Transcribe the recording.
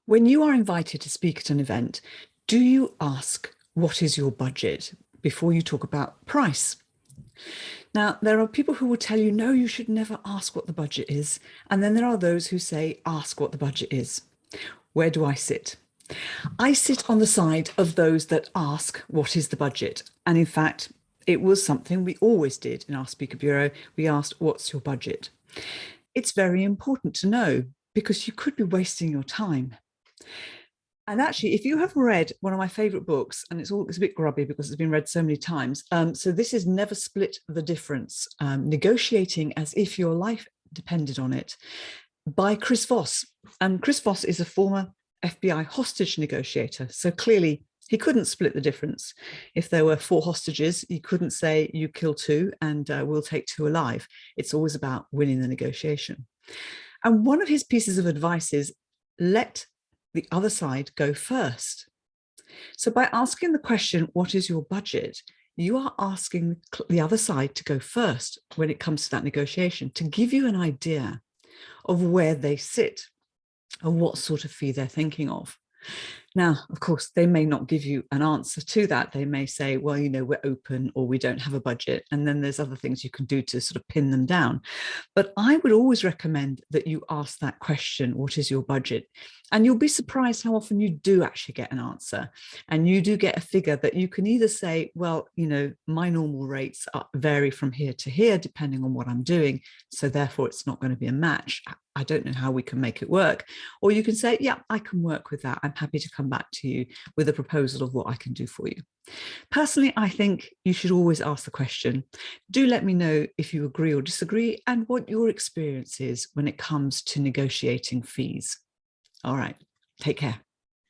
When you are invited to speak at an event, do you ask, what is your budget, before you talk about price? Now, there are people who will tell you, no, you should never ask what the budget is. And then there are those who say, ask what the budget is. Where do I sit? I sit on the side of those that ask, what is the budget? And in fact, it was something we always did in our speaker bureau. We asked, what's your budget? It's very important to know because you could be wasting your time. And actually, if you have read one of my favorite books, and it's a bit grubby because it's been read so many times. So this is Never Split the Difference, Negotiating as if your life depended on it, by Chris Voss. And Chris Voss is a former FBI hostage negotiator. So clearly he couldn't split the difference. If there were 4 hostages, he couldn't say, you kill 2 and we'll take 2 alive. It's always about winning the negotiation. And one of his pieces of advice is, let the other side go first. So by asking the question, what is your budget? You are asking the other side to go first when it comes to that negotiation, to give you an idea of where they sit and what sort of fee they're thinking of. Now, of course, they may not give you an answer to that. They may say, well, you know, we're open, or we don't have a budget. And then there's other things you can do to sort of pin them down. But I would always recommend that you ask that question, what is your budget? And you'll be surprised how often you do actually get an answer. And you do get a figure that you can either say, well, you know, my normal rates vary from here to here, depending on what I'm doing. So therefore, it's not going to be a match. I don't know how we can make it work. Or you can say, yeah, I can work with that. I'm happy to come back to you with a proposal of what I can do for you. Personally, I think you should always ask the question. Do let me know if you agree or disagree and what your experience is when it comes to negotiating fees. All right, take care.